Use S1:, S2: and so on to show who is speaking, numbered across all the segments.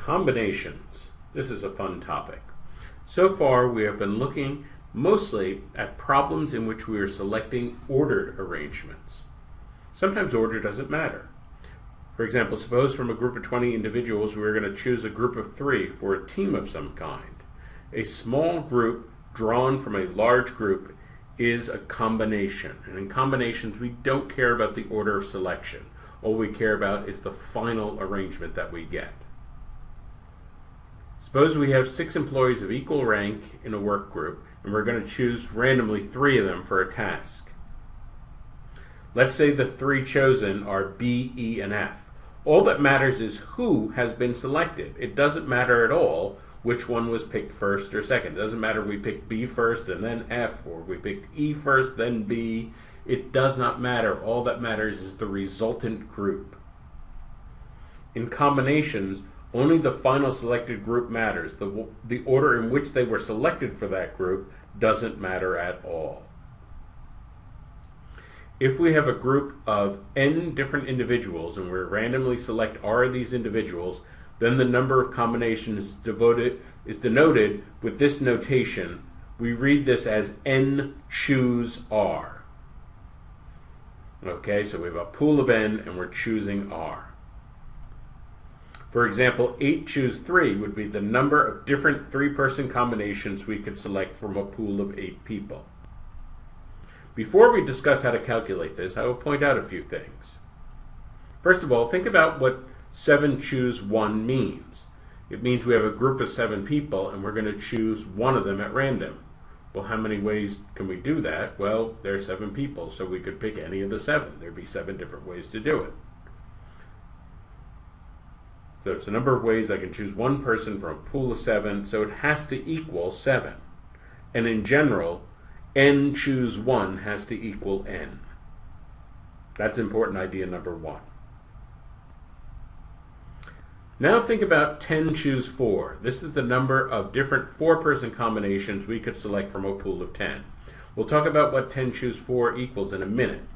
S1: Combinations. This is a fun topic. So far we have been looking mostly at problems in which we are selecting ordered arrangements. Sometimes order doesn't matter. For example, suppose from a group of 20 individuals we are going to choose a group of 3 for a team of some kind. A small group drawn from a large group is a combination. And in combinations we don't care about the order of selection. All we care about is the final arrangement that we get. Suppose we have 6 employees of equal rank in a work group, and we're going to choose randomly 3 of them for a task. Let's say the 3 chosen are B, E, and F. All that matters is who has been selected. It doesn't matter at all which one was picked first or second. It doesn't matter if we picked B first and then F, or we picked E first, then B. It does not matter. All that matters is the resultant group. In combinations, only the final selected group matters. The order in which they were selected for that group doesn't matter at all. If we have a group of n different individuals and we randomly select R of these individuals, then the number of combinations is denoted with this notation. We read this as n choose R. Okay, so we have a pool of n and we're choosing R. For example, 8 choose 3 would be the number of different 3-person combinations we could select from a pool of 8 people. Before we discuss how to calculate this, I will point out a few things. First of all, think about what 7 choose 1 means. It means we have a group of 7 people and we're going to choose one of them at random. Well, how many ways can we do that? Well, there are 7 people, so we could pick any of the 7. There'd be 7 different ways to do it. So it's a number of ways I can choose one person from a pool of 7, so it has to equal 7. And in general, n choose 1 has to equal n. That's important idea number 1. Now think about 10 choose 4. This is the number of different 4-person combinations we could select from a pool of 10. We'll talk about what 10 choose 4 equals in a minute.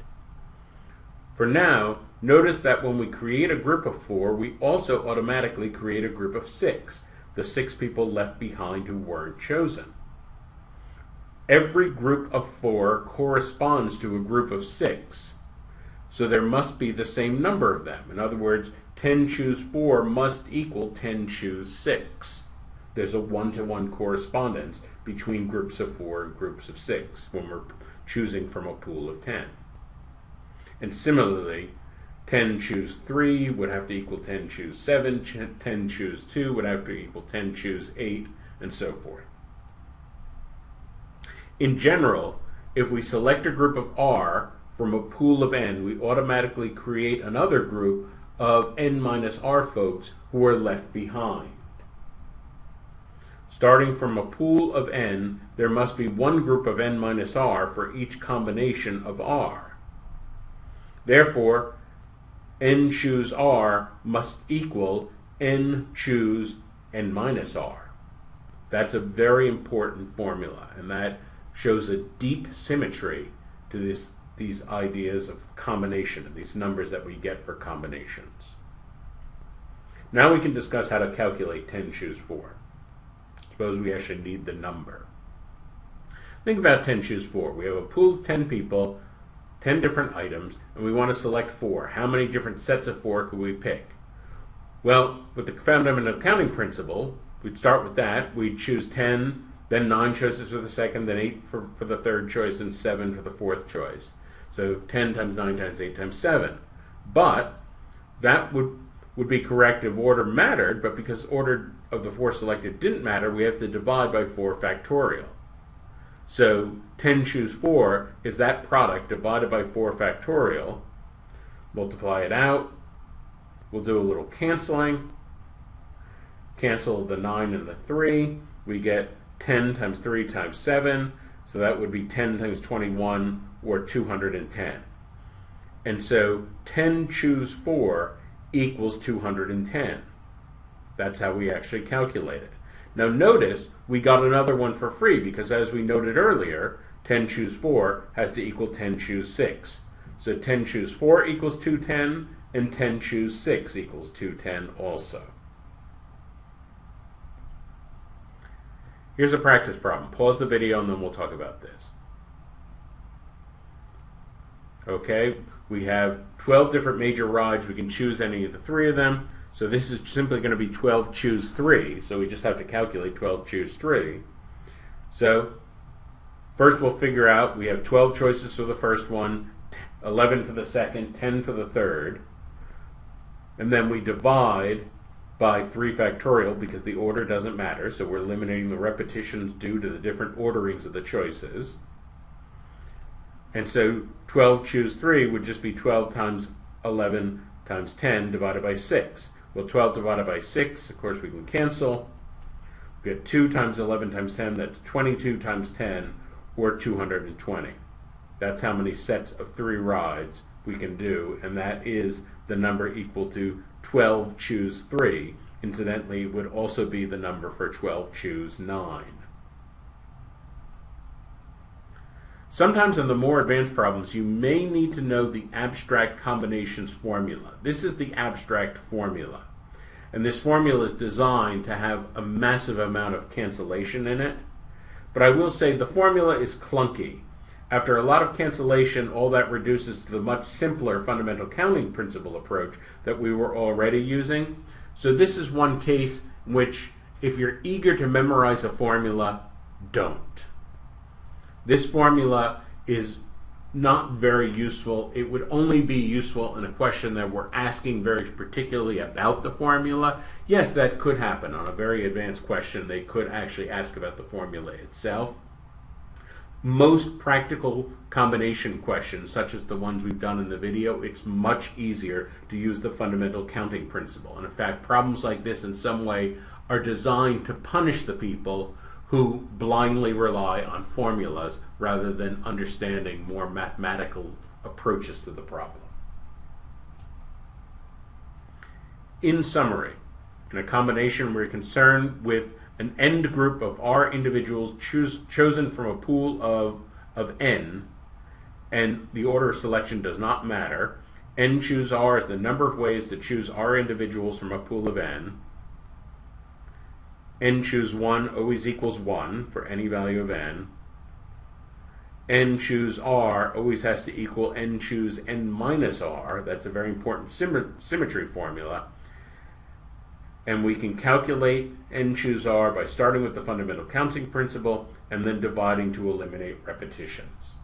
S1: For now, notice that when we create a group of 4, we also automatically create a group of 6, the 6 people left behind who weren't chosen. Every group of 4 corresponds to a group of 6, so there must be the same number of them. In other words, 10 choose 4 must equal 10 choose 6. There's a 1-to-1 correspondence between groups of 4 and groups of 6 when we're choosing from a pool of 10. And similarly, 10 choose 3 would have to equal 10 choose 7, 10 choose 2 would have to equal 10 choose 8, and so forth. In general, if we select a group of R from a pool of n, we automatically create another group of n minus R folks who are left behind. Starting from a pool of n, there must be one group of n minus R for each combination of R. Therefore, n choose R must equal n choose n minus R. That's a very important formula, and that shows a deep symmetry to these ideas of combination, and these numbers that we get for combinations. Now we can discuss how to calculate 10 choose 4. Suppose we actually need the number. Think about 10 choose 4. We have a pool of 10 people, 10 different items, and we want to select 4. How many different sets of 4 could we pick? Well, with the fundamental counting principle, we'd start with that. We'd choose 10, then 9 choices for the second, then 8 for the third choice, and 7 for the fourth choice. So 10 times 9 times 8 times 7. But that would be correct if order mattered, but because order of the 4 selected didn't matter, we have to divide by 4 factorial. So 10 choose 4 is that product divided by 4 factorial. Multiply it out. We'll do a little canceling. Cancel the 9 and the 3. We get 10 times 3 times 7. So that would be 10 times 21, or 210. And so 10 choose 4 equals 210. That's how we actually calculate it. Now notice we got another one for free because, as we noted earlier, 10 choose 4 has to equal 10 choose 6. So 10 choose 4 equals 210, and 10 choose 6 equals 210 also. Here's a practice problem. Pause the video and then we'll talk about this. Okay, we have 12 different major rides. We can choose any of the 3 of them. So this is simply going to be 12 choose 3. So we just have to calculate 12 choose 3. So first we'll figure out we have 12 choices for the first one, 11 for the second, 10 for the third. And then we divide by 3 factorial because the order doesn't matter. So we're eliminating the repetitions due to the different orderings of the choices. And so 12 choose 3 would just be 12 times 11 times 10 divided by 6. Well, 12 divided by 6, of course, we can cancel. We get 2 times 11 times 10, that's 22 times 10, or 220. That's how many sets of 3 rides we can do, and that is the number equal to 12 choose 3. Incidentally, it would also be the number for 12 choose 9. Sometimes in the more advanced problems, you may need to know the abstract combinations formula. This is the abstract formula. And this formula is designed to have a massive amount of cancellation in it. But I will say the formula is clunky. After a lot of cancellation, all that reduces to the much simpler fundamental counting principle approach that we were already using. So this is one case in which if you're eager to memorize a formula, don't. This formula is not very useful. It would only be useful in a question that we're asking very particularly about the formula. Yes, that could happen on a very advanced question. They could actually ask about the formula itself. Most practical combination questions, such as the ones we've done in the video, it's much easier to use the fundamental counting principle. And in fact, problems like this in some way are designed to punish the people who blindly rely on formulas rather than understanding more mathematical approaches to the problem. In summary, in a combination, we're concerned with an end group of R individuals chosen from a pool of N, and the order of selection does not matter. N choose R is the number of ways to choose R individuals from a pool of N. N choose 1 always equals 1 for any value of N. N choose R always has to equal N choose N minus R. That's a very important symmetry formula. And we can calculate N choose R by starting with the fundamental counting principle and then dividing to eliminate repetitions.